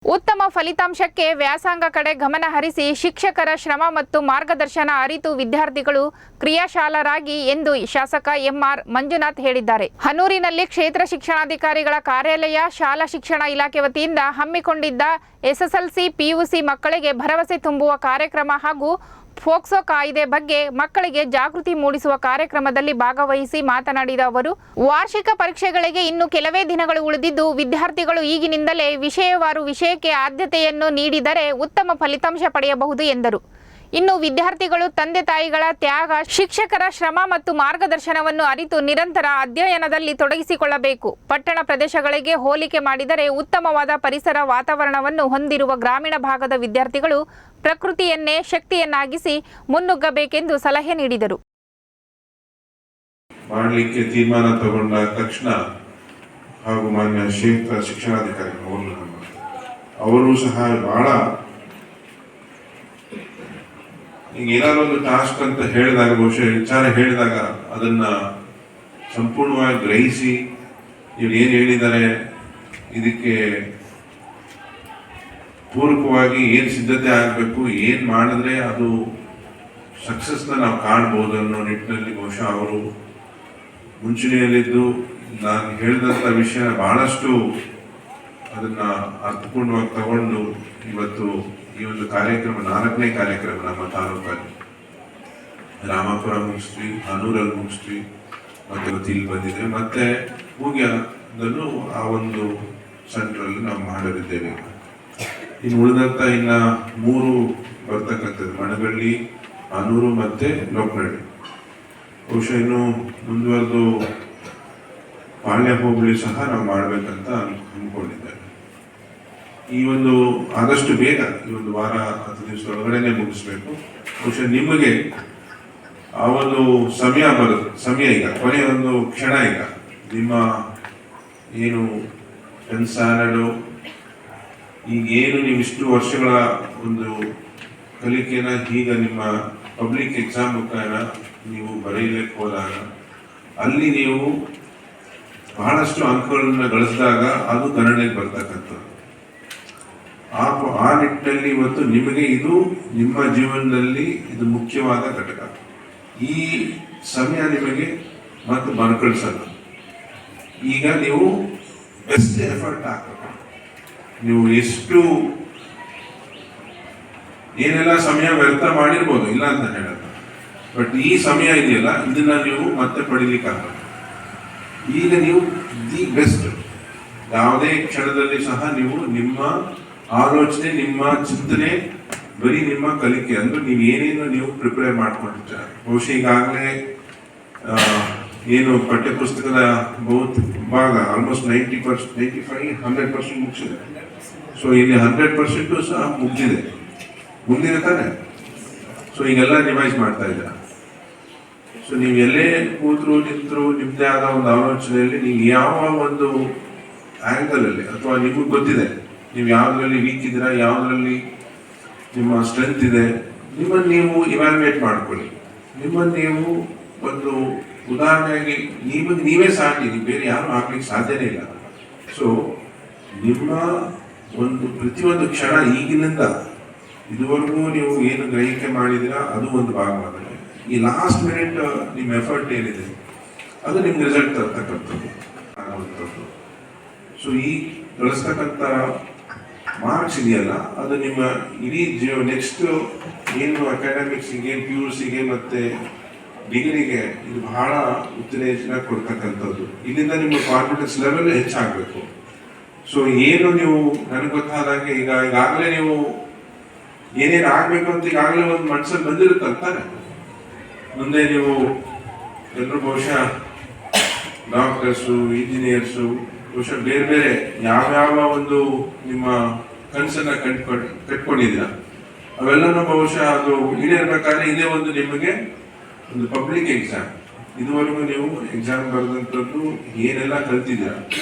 ಉತ್ತಮ ಫಲಿತಾಂಶಕ್ಕೆ ವ್ಯಾಸಂಗ ಕಡೆ ಗಮನ ಹರಿಸಿ ಶಿಕ್ಷಕರ ಶ್ರಮ ಮತ್ತು ಮಾರ್ಗದರ್ಶನ ಅರಿತು ವಿದ್ಯಾರ್ಥಿಗಳು ಕ್ರಿಯಾಶಾಲರಾಗಿ ಎಂದು ಶಾಸಕ ಎಂಆರ್ ಮಂಜುನಾಥ್ ಹೇಳಿದ್ದಾರೆ. ಹನೂರಿನಲ್ಲಿ ಕ್ಷೇತ್ರ ಶಿಕ್ಷಣಾಧಿಕಾರಿಗಳ ಕಾರ್ಯಾಲಯ, ಶಾಲಾ ಶಿಕ್ಷಣ ಇಲಾಖೆ ವತಿಯಿಂದ ಹಮ್ಮಿಕೊಂಡಿದ್ದ ಎಸ್ಎಸ್ಎಲ್ಸಿ, ಪಿಯುಸಿ ಮಕ್ಕಳಿಗೆ ಭರವಸೆ ತುಂಬುವ ಕಾರ್ಯಕ್ರಮ ಹಾಗೂ ಫೋಕ್ಸೋ ಕಾಯ್ದೆ ಬಗ್ಗೆ ಮಕ್ಕಳಿಗೆ ಜಾಗೃತಿ ಮೂಡಿಸುವ ಕಾರ್ಯಕ್ರಮದಲ್ಲಿ ಭಾಗವಹಿಸಿ ಮಾತನಾಡಿದ ಅವರು, ವಾರ್ಷಿಕ ಪರೀಕ್ಷೆಗಳಿಗೆ ಇನ್ನು ಕೆಲವೇ ದಿನಗಳು ಉಳಿದಿದ್ದು ವಿದ್ಯಾರ್ಥಿಗಳು ಈಗಿನಿಂದಲೇ ವಿಷಯವಾರು ವಿಷಯಕ್ಕೆ ಆದ್ಯತೆಯನ್ನು ನೀಡಿದರೆ ಉತ್ತಮ ಫಲಿತಾಂಶ ಪಡೆಯಬಹುದು ಎಂದರು. ಇನ್ನು ವಿದ್ಯಾರ್ಥಿಗಳು ತಂದೆ ತಾಯಿಗಳ ತ್ಯಾಗ, ಶಿಕ್ಷಕರ ಶ್ರಮ ಮತ್ತು ಮಾರ್ಗದರ್ಶನವನ್ನು ಅರಿತು ನಿರಂತರ ಅಧ್ಯಯನದಲ್ಲಿ ತೊಡಗಿಸಿಕೊಳ್ಳಬೇಕು. ಪಟ್ಟಣ ಪ್ರದೇಶಗಳಿಗೆ ಹೋಲಿಕೆ ಮಾಡಿದರೆ ಉತ್ತಮವಾದ ಪರಿಸರ ವಾತಾವರಣವನ್ನು ಹೊಂದಿರುವ ಗ್ರಾಮೀಣ ಭಾಗದ ವಿದ್ಯಾರ್ಥಿಗಳು ಪ್ರಕೃತಿಯನ್ನೇ ಶಕ್ತಿಯನ್ನಾಗಿಸಿ ಮುನ್ನುಗ್ಗಬೇಕೆಂದು ಸಲಹೆ ನೀಡಿದರು. ಮಾಡಲಿಕ್ಕೆ ತೀರ್ಮಾನ ತಗೊಂಡ ತಕ್ಷಣ ಹಾಗೂ ಮಾನ್ಯ ಕ್ಷೇತ್ರ ಶಿಕ್ಷಣಾಧಿಕಾರಿ ಅವರು ಸಹ ಬಹಳ ಈಗ ಏನಾದ್ರು ಒಂದು ಟಾಸ್ಕ್ ಅಂತ ಹೇಳಿದಾಗ, ಬಹುಶಃ ವಿಚಾರ ಹೇಳಿದಾಗ ಅದನ್ನ ಸಂಪೂರ್ಣವಾಗಿ ಗ್ರಹಿಸಿ ಇವ್ರು ಏನು ಹೇಳಿದ್ದಾರೆ, ಇದಕ್ಕೆ ಪೂರಕವಾಗಿ ಏನು ಸಿದ್ಧತೆ ಆಗಬೇಕು, ಏನು ಮಾಡಿದ್ರೆ ಅದು ಸಕ್ಸಸ್ನ ನಾವು ಕಾಣ್ಬೋದು ಅನ್ನೋ ನಿಟ್ಟಿನಲ್ಲಿ ಬಹುಶಃ ಅವರು ಮುಂಚೂಣಿಯಲ್ಲಿದ್ದು ನಾನು ಹೇಳಿದಂಥ ವಿಷಯ ಬಹಳಷ್ಟು ಅದನ್ನ ಅರ್ಥಪೂರ್ಣವಾಗಿ ತಗೊಂಡು ಇವತ್ತು ಈ ಒಂದು ಕಾರ್ಯಕ್ರಮ 4ನೇ ಕಾರ್ಯಕ್ರಮ ನಮ್ಮ ತಾಲೂಕಲ್ಲಿ ರಾಮಾಪುರ ಮುಗಿಸ್ತೀವಿ, ಹನೂರಲ್ಲಿ ಮುಗಿಸ್ತೀವಿ, ಮತ್ತೆ ಇಲ್ಲಿ ಬಂದಿದೆ, ಮತ್ತೆ ಹೂಗ್ಯದಲ್ಲೂ ಆ ಒಂದು ಸೆಂಟ್ರಲ್ಲಿ ನಾವು ಮಾಡಲಿದ್ದೇವೆ. ಇನ್ನು ಉಳಿದಂತ ಇನ್ನ 3 ಬರ್ತಕ್ಕಂಥದ್ದು ಮಣಗಳ್ಳಿ, ಹನೂರು ಮತ್ತೆ ಲೋಕನಹಳ್ಳಿ. ಬಹುಶಃ ಇನ್ನು ಮುಂದುವರೆದು ಪಾಳ್ಯ ಹೋಬಳಿ ಸಹ ನಾವು ಮಾಡ್ಬೇಕಂತ ಅಂದ್ಕೊಂಡಿದ್ದೇವೆ. ಈ ಒಂದು ಆದಷ್ಟು ಬೇಗ ಈ ಒಂದು ವಾರ 10 ದಿವಸ ಒಳಗಡೆನೆ ಮುಗಿಸ್ಬೇಕು. ಬಹುಶಃ ನಿಮಗೆ ಆ ಒಂದು ಸಮಯ ಈಗ ಕೊನೆಯ ಒಂದು ಕ್ಷಣ, ಈಗ ನಿಮ್ಮ ಏನು ಕನ್ಸಾನಡು ಈಗ ಏನು ನೀವು ಇಷ್ಟು ವರ್ಷಗಳ ಒಂದು ಕಲಿಕೆನ ಈಗ ನಿಮ್ಮ ಪಬ್ಲಿಕ್ ಎಕ್ಸಾಮ್ ಮುಖಾಂತರ ನೀವು ಬರೆಯಲಿಕ್ಕೆ ಹೋದಾಗ ಅಲ್ಲಿ ನೀವು ಬಹಳಷ್ಟು ಅಂಕಗಳನ್ನ ಗಳಿಸಿದಾಗ ಅದು ಕನ್ನಡಕ್ಕೆ ಬರ್ತಕ್ಕಂಥದ್ದು. ಆ ನಿಟ್ಟಿನಲ್ಲಿ ಇವತ್ತು ನಿಮಗೆ ಇದು ನಿಮ್ಮ ಜೀವನದಲ್ಲಿ ಇದು ಮುಖ್ಯವಾದ ಘಟಕ. ಈ ಸಮಯ ನಿಮಗೆ ಮತ್ತೆ ಮರುಕಳಿಸಲ್ಲ. ಈಗ ನೀವು ಬೆಸ್ಟ್ ಎಫರ್ಟ್ ಹಾಕಬೇಕು. ನೀವು ಎಷ್ಟು ಏನೆಲ್ಲ ಸಮಯ ವ್ಯರ್ಥ ಮಾಡಿರ್ಬೋದು, ಇಲ್ಲ ಅಂತ ಹೇಳಲ್ಲ, ಬಟ್ ಈ ಸಮಯ ಇದೆಯಲ್ಲ ಇದನ್ನ ನೀವು ಮತ್ತೆ ಪಡಿಲಿಕ್ಕಾಗಲ್ಲ. ಈಗ ನೀವು ದಿ ಬೆಸ್ಟ್ ಯಾವುದೇ ಕ್ಷಣದಲ್ಲಿ ಸಹ ನೀವು ನಿಮ್ಮ ಆಲೋಚನೆ, ನಿಮ್ಮ ಚಿಂತನೆ, ಬರೀ ನಿಮ್ಮ ಕಲಿಕೆ ಅಂದ್ರೆ ನೀವು ಏನೇನು ನೀವು ಪ್ರಿಪೇರ್ ಮಾಡ್ಕೊಂಡಿರ್ತೀರ. ಬಹುಶಃ ಈಗಾಗಲೇ ಏನು ಪಠ್ಯಪುಸ್ತಕದ ಭಾಗ ಆಲ್ಮೋಸ್ಟ್ 90%, 95%, 100% ಮುಗಿಸಿದೆ. ಸೊ ಇಲ್ಲಿ 100% ಸಹ ಮುಗಿದಿದೆ, ಮುಂದಿನ ತಾನೆ. ಸೊ ಈಗೆಲ್ಲ ರಿವೈಸ್ ಮಾಡ್ತಾ ಇದ್ದೀರಾ. ಸೊ ನೀವು ಎಲ್ಲೇ ಕೂತ್ರು ನಿಂತರು ನಿಮ್ಮದೇ ಆದ ಒಂದು ಆಲೋಚನೆಯಲ್ಲಿ ನೀವು ಯಾವ ಒಂದು ಆಂಗಲ್ ಅಲ್ಲಿ ಅಥವಾ ನಿಮಗೆ ಗೊತ್ತಿದೆ ನೀವು ಯಾವುದರಲ್ಲಿ ವೀಕ್ ಇದ್ದೀರಾ, ಯಾವುದರಲ್ಲಿ ನಿಮ್ಮ ಸ್ಟ್ರೆಂತ್ ಇದೆ, ನಿಮ್ಮನ್ನು ನೀವು ಇವ್ಯಾಲ್ಯೂಯೇಟ್ ಮಾಡ್ಕೊಳ್ಳಿ. ನಿಮ್ಮನ್ನು ನೀವು ಒಂದು ಉದಾಹರಣೆಯಾಗಿ ನಿಮಗೆ ನೀವೇ ಸಾಟಿ, ನೀವು ಬೇರೆ ಯಾರು ಆಗ್ಲಿಕ್ಕೆ ಸಾಧ್ಯನೇ ಇಲ್ಲ. ಸೊ ನಿಮ್ಮ ಒಂದು ಪ್ರತಿಯೊಂದು ಕ್ಷಣ ಈಗಿನಿಂದ ಇದುವರೆಗೂ ನೀವು ಏನು ಗ್ರಹಿಕೆ ಮಾಡಿದ್ದೀರಾ ಅದು ಒಂದು ಭಾಗವಾದರೆ ಈ ಲಾಸ್ಟ್ ಮಿನಿಟ್ ನಿಮ್ಮ ಎಫರ್ಟ್ ಏನಿದೆ ಅದು ನಿಮ್ಗೆ ರಿಸಲ್ಟ್ ತರ್ತಕ್ಕಂಥದ್ದು ಆಗುವಂಥದ್ದು. ಸೊ ಈ ಗಳಿಸ್ತಕ್ಕಂಥ ಮಾರ್ಕ್ಸ್ ಇದೆಯಲ್ಲ ಅದು ನಿಮ್ಮ ಇಡೀ ನೆಕ್ಸ್ಟ್ ಏನು ಅಕಾಡೆಮಿಕ್ಸಿಗೆ, PUCಗೆ ಮತ್ತೆ ಡಿಗ್ರಿಗೆ ಇದು ಬಹಳ ಉತ್ತೇಜನ ಕೊಡ್ತಕ್ಕಂಥದ್ದು. ಇಲ್ಲಿಂದ ನಿಮ್ಮ ಕಾನ್ಫಿಡೆನ್ಸ್ ಲೆವೆಲ್ ಹೆಚ್ಚಾಗಬೇಕು. ಸೊ ಏನು ನೀವು ನನಗೆ ಗೊತ್ತಾದಾಗೆ ಈಗಾಗಲೇ ನೀವು ಏನೇನು ಆಗ್ಬೇಕು ಅಂತ ಈಗಾಗಲೇ ಒಂದು ಮನಸ್ಸಲ್ಲಿ ಬಂದಿರುತ್ತಂತಾನೆ. ಮುಂದೆ ನೀವು ಎಲ್ಲರೂ ಬಹುಶಃ ಡಾಕ್ಟರ್ಸು, ಇಂಜಿನಿಯರ್ಸು, ಬಹುಶಃ ಬೇರೆ ಬೇರೆ ಯಾವ್ಯಾವ ಒಂದು ನಿಮ್ಮ ಕನಸನ್ನ ಕಟ್ಕೊಂಡಿದ್ದೀರ ಅವೆಲ್ಲನೂ ಬಹುಶಃ ಅದು ಈಡೇರ್ಬೇಕಾದ್ರೆ ಇದೇ ಒಂದು ನಿಮಗೆ ಒಂದು ಪಬ್ಲಿಕ್ ಎಕ್ಸಾಮ್. ಇದುವರೆಗೂ ನೀವು ಎಕ್ಸಾಮ್ ಬರೆದಂಥದ್ದು ಏನೆಲ್ಲ ಕಲ್ತಿದ್ದೀರ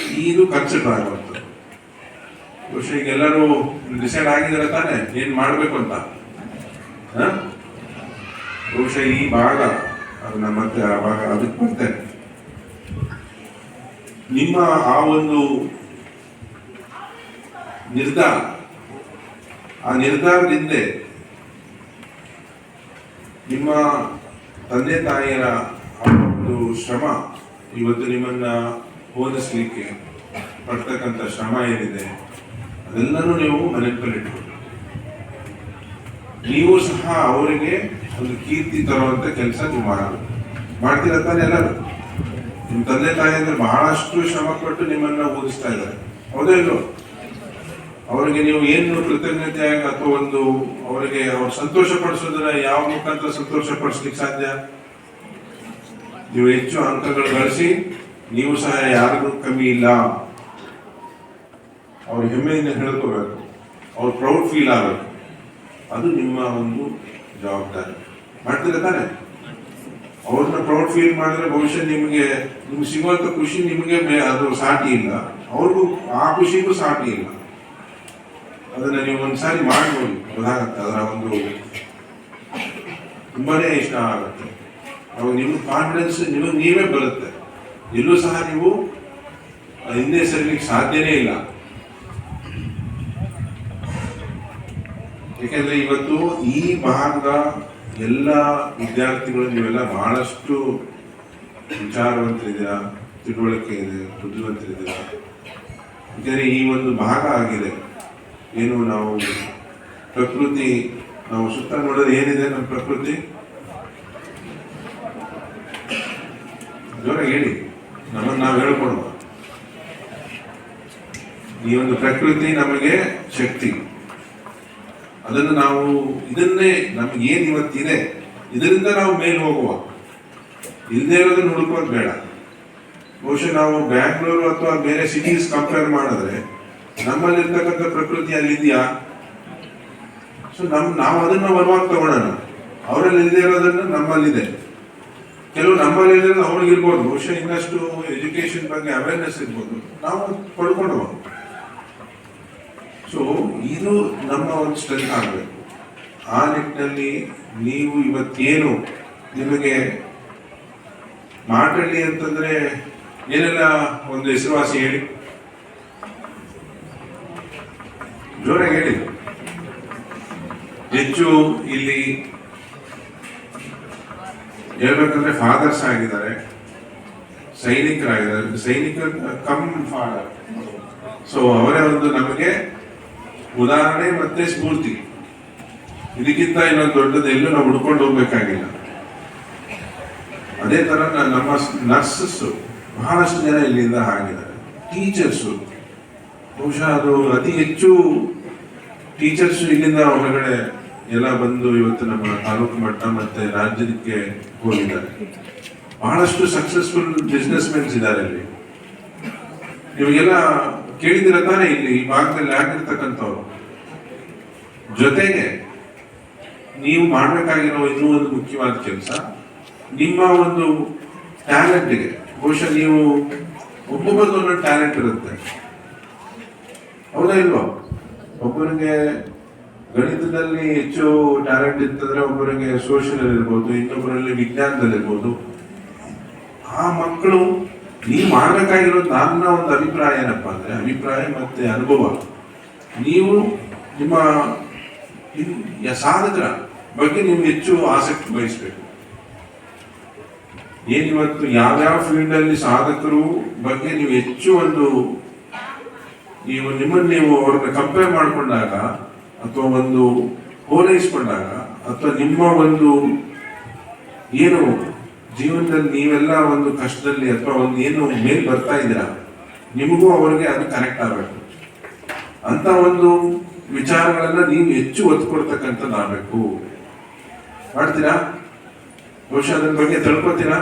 ಇದು ಕನ್ಸಿಡರ್ ಆಗುವಂಥದ್ದು. ಬಹುಶಃ ಈಗ ಎಲ್ಲರೂ ಡಿಸೈಡ್ ಆಗಿದ್ದಾರೆ ತಾನೆ ಏನ್ ಮಾಡ್ಬೇಕು ಅಂತ. ಬಹುಶಃ ಈ ಭಾಗ ಅದನ್ನ ಮತ್ತೆ ಆ ಭಾಗ ಅದಕ್ಕೆ ಬರ್ತೇನೆ. ನಿಮ್ಮ ಆ ಒಂದು ನಿರ್ಧಾರ ಆ ನಿರ್ಧಾರದ ಹಿಂದೆ ನಿಮ್ಮ ತಂದೆ ತಾಯಿಯರ ಒಂದು ಶ್ರಮ, ಇವತ್ತು ನಿಮ್ಮನ್ನ ಓದಿಸ್ಲಿಕ್ಕೆ ಪಡ್ತಕ್ಕಂಥ ಶ್ರಮ ಏನಿದೆ ಅದೆಲ್ಲನೂ ನೀವು ನೆನಪಲ್ಲಿಟ್ಕೊಂಡು ನೀವು ಸಹ ಅವರಿಗೆ ಒಂದು ಕೀರ್ತಿ ತರುವಂತ ಕೆಲಸ ನೀವು ಮಾಡ್ತೀರ ತಾನೆ ಎಲ್ಲರೂ. ನಿಮ್ಮ ತಂದೆ ತಾಯಿ ಅಂದ್ರೆ ಬಹಳಷ್ಟು ಶ್ರಮ ಪಟ್ಟು ನಿಮ್ಮನ್ನ ಓದಿಸ್ತಾ ಇದ್ದಾರೆ, ಹೌದಾ ಇಲ್ಲೋ? ಅವರಿಗೆ ನೀವು ಏನು ಕೃತಜ್ಞತೆಯಾಗಿ ಅಥವಾ ಒಂದು ಅವರಿಗೆ ಅವ್ರು ಸಂತೋಷ ಪಡಿಸೋದನ್ನ ಯಾವ ಮುಖಾಂತರ ಸಂತೋಷ ಪಡಿಸ್ಲಿಕ್ಕೆ ಸಾಧ್ಯ? ನೀವು ಹೆಚ್ಚು ಅಂಕಗಳು ಗಳಿಸಿ ನೀವು ಸಹ ಯಾರಿಗೂ ಕಮ್ಮಿ ಇಲ್ಲ, ಅವ್ರ ಹೆಮ್ಮೆಯಿಂದ ಹೇಳ್ಕೋಬೇಕು, ಅವ್ರು ಪ್ರೌಡ್ ಫೀಲ್ ಆಗಬೇಕು. ಅದು ನಿಮ್ಮ ಒಂದು ಜವಾಬ್ದಾರಿ. ಮಾಡ್ತೀರ ತಾನೆ? ಅವ್ರನ್ನ ಪ್ರೌಡ್ ಫೀಲ್ ಮಾಡಿದ್ರೆ ಬಹುಶಃ ನಿಮ್ಗೆ ಸಿಗುವಂತ ಖುಷಿ ನಿಮಗೆ ಅದು ಸಾಟಿ ಇಲ್ಲ, ಅವ್ರಿಗೂ ಆ ಖುಷಿಗೂ ಸಾಟಿ ಇಲ್ಲ. ಅದನ್ನ ನೀವು ಒಂದ್ಸಾರಿ ಮಾಡ್ಬೋದು, ಗೊತ್ತಾಗತ್ತೆ. ಅದರ ಒಂದು ತುಂಬಾನೇ ಇಷ್ಟ ಆಗುತ್ತೆ. ಅವಾಗ ನಿಮ್ಗೆ ಕಾನ್ಫಿಡೆನ್ಸ್ ನೀವೇ ಬರುತ್ತೆ. ಎಲ್ಲೂ ಸಹ ನೀವು ಹಿಂದೆ ಸರಿಲಿಕ್ಕೆ ಸಾಧ್ಯನೇ ಇಲ್ಲ. ಯಾಕೆಂದ್ರೆ ಇವತ್ತು ಈ ಭಾಗದ ಎಲ್ಲ ವಿದ್ಯಾರ್ಥಿಗಳು ನೀವೆಲ್ಲ ಬಹಳಷ್ಟು ವಿಚಾರವಂತರಿದ್ದೀರಾ, ತಿಳುವಳಿಕೆ ಇದೆ, ಬುದ್ಧಿವಂತರಿದ್ದೀರಾ. ಯಾಕೆಂದ್ರೆ ಈ ಒಂದು ಭಾಗ ಆಗಿದೆ ಏನು, ನಾವು ಪ್ರಕೃತಿ ನಾವು ಸುತ್ತ ನೋಡಿದ್ರೆ ಏನಿದೆ ನಮ್ಮ ಪ್ರಕೃತಿ, ಜೋರಾಗಿ ಹೇಳಿ, ನಮ್ಮನ್ನು ನಾವು ಹೇಳ್ಕೊಡುವ ಈ ಒಂದು ಪ್ರಕೃತಿ ನಮಗೆ ಶಕ್ತಿ. ಅದನ್ನು ನಾವು ಇದನ್ನೇ ನಮ್ಗೆ ಏನ್ ಇವತ್ತಿದೆ ಇದರಿಂದ ನಾವು ಮೇಲೆ ಹೋಗುವ, ಇಲ್ಲದೆ ಇರೋದನ್ನ ಹುಡುಕೋದು ಬೇಡ. ಬಹುಶಃ ನಾವು ಬ್ಯಾಂಗ್ಳೂರು ಅಥವಾ ಬೇರೆ ಸಿಟೀಸ್ ಕಂಪೇರ್ ಮಾಡಿದ್ರೆ ನಮ್ಮಲ್ಲಿರ್ತಕ್ಕಂಥ ಪ್ರಕೃತಿ ಅಲ್ಲಿದೆಯಾ? ಸೊ ನಾವು ಅದನ್ನ ಬಲವಾಗಿ ತಗೊಳ್ಳೋಣ. ಅವರಲ್ಲಿ ಇಲ್ಲದೆ ಇರೋದನ್ನ ನಮ್ಮಲ್ಲಿದೆ, ಕೆಲವು ನಮ್ಮಲ್ಲಿ ಇರೋದು ಅವ್ರಿಗೆ ಇರ್ಬೋದು. ಬಹುಶಃ ಇನ್ನಷ್ಟು ಎಜುಕೇಶನ್ ಬಗ್ಗೆ ಅವೇರ್ನೆಸ್ ಇರ್ಬೋದು, ನಾವು ಪಡ್ಕೊಂಡು ಹೋಗೋದು. ಸೊ ಇದು ನಮ್ಮ ಒಂದು ಸ್ಟ್ರೆಂತ್ ಆಗಬೇಕು. ಆ ನಿಟ್ಟಿನಲ್ಲಿ ನೀವು ಇವತ್ತೇನು ನಿಮಗೆ ಮಾತಾಡಲಿ ಅಂತಂದ್ರೆ ಏನೆಲ್ಲ ಒಂದು ಹೆಸರುವಾಸಿ ಹೇಳಿ, ಜೋರಾಗಿ ಹೇಳಿ. ಹೆಚ್ಚು ಇಲ್ಲಿ ಹೇಳ್ಬೇಕಂದ್ರೆ ಫಾದರ್ಸ್ ಆಗಿದ್ದಾರೆ, ಸೈನಿಕರಾಗಿದ್ದಾರೆ, ಸೈನಿಕರ ಕಮ್ ಫಾದರ್. ಸೊ ಅವರೇ ಒಂದು ನಮಗೆ ಉದಾಹರಣೆ ಮತ್ತೆ ಸ್ಫೂರ್ತಿ. ಇದಕ್ಕಿಂತ ಇನ್ನೊಂದು ದೊಡ್ಡದು ಎಲ್ಲೂ ನಾವು ಹುಡ್ಕೊಂಡು ಹೋಗ್ಬೇಕಾಗಿಲ್ಲ. ಅದೇ ತರ ನಮ್ಮ ನರ್ಸಸ್ ಬಹಳಷ್ಟು ಜನ ಇಲ್ಲಿಂದ ಆಗಿದ್ದಾರೆ. ಟೀಚರ್ಸು ಬಹುಶಃ ಅದು ಅತಿ ಹೆಚ್ಚು ಟೀಚರ್ಸ್ ಇಲ್ಲಿಂದ ಹೊರಗಡೆ ಎಲ್ಲ ಬಂದು ಇವತ್ತು ನಮ್ಮ ತಾಲೂಕು ಮಟ್ಟ ಮತ್ತೆ ರಾಜ್ಯಕ್ಕೆ ಹೋಗಿದ್ದಾರೆ. ಬಹಳಷ್ಟು ಸಕ್ಸಸ್ಫುಲ್ ಬಿಸ್ನೆಸ್ ಮೆನ್ಸ್ ಇದ್ದಾರೆ ಇಲ್ಲಿ. ನಿಮಗೆಲ್ಲ ಕೇಳಿದಿರ ತಾನೆ ಇಲ್ಲಿ ಈ ಭಾಗದಲ್ಲಿ ಆಗಿರ್ತಕ್ಕಂಥವ್ರು. ಜೊತೆಗೆ ನೀವು ಮಾಡಬೇಕಾಗಿರೋ ಇನ್ನೂ ಒಂದು ಮುಖ್ಯವಾದ ಕೆಲಸ, ನಿಮ್ಮ ಒಂದು ಟ್ಯಾಲೆಂಟ್ಗೆ ಬಹುಶಃ ನೀವು ಒಬ್ಬೊಬ್ಬರದೊಂದು ಟ್ಯಾಲೆಂಟ್ ಇರುತ್ತೆ, ಹೌದಾ ಇಲ್ವೋ? ಒಬ್ಬರಿಗೆ ಗಣಿತದಲ್ಲಿ ಹೆಚ್ಚು ಟ್ಯಾಲೆಂಟ್ ಇರ್ತಂದ್ರೆ ಒಬ್ಬರಿಗೆ ಸೋಷಿಯಲ್ ಇರ್ಬೋದು, ಇನ್ನೊಬ್ಬರಲ್ಲಿ ವಿಜ್ಞಾನದಲ್ಲಿ ಇರ್ಬೋದು. ಆ ಮಕ್ಕಳು ನೀವು ಮಾಡಬೇಕಾಗಿರೋದು, ನನ್ನ ಒಂದು ಅಭಿಪ್ರಾಯ ಏನಪ್ಪ ಅಂದ್ರೆ, ಅಭಿಪ್ರಾಯ ಮತ್ತೆ ಅನುಭವ, ನೀವು ನಿಮ್ಮ ಸಾಧಕರ ಬಗ್ಗೆ ನೀವು ಹೆಚ್ಚು ಆಸಕ್ತಿ ವಹಿಸ್ಬೇಕು. ಏನಿವತ್ತು ಯಾವ್ಯಾವ ಫೀಲ್ಡ್ ಅಲ್ಲಿ ಸಾಧಕರು ಬಗ್ಗೆ ನೀವು ಹೆಚ್ಚು ಒಂದು ನೀವು ಅವ್ರನ್ನ ಕಂಪೇರ್ ಮಾಡಿಕೊಂಡಾಗ ಅಥವಾ ಒಂದು ಹೋಲೈಸ್ಕೊಂಡಾಗ ಅಥವಾ ನಿಮ್ಮ ಒಂದು ಏನು ಜೀವನದಲ್ಲಿ ನೀವೆಲ್ಲ ಒಂದು ಕಷ್ಟದಲ್ಲಿ ಅಥವಾ ಒಂದು ಏನು ಮೇಲ್ ಬರ್ತಾ ಇದ್ದೀರಾ, ನಿಮಗೂ ಅವರಿಗೆ ಅದು ಕನೆಕ್ಟ್ ಆಗಬೇಕು ಅಂತ ಒಂದು ವಿಚಾರಗಳನ್ನ ನೀವು ಹೆಚ್ಚು ಒತ್ತು ಕೊಡ್ತಕ್ಕಂಥದ್ದಾಗಬೇಕು. ಮಾಡ್ತೀರಾ? ಬಹುಶಃ ಅದ್ರ ಬಗ್ಗೆ ತಿಳ್ಕೊತೀರಾ?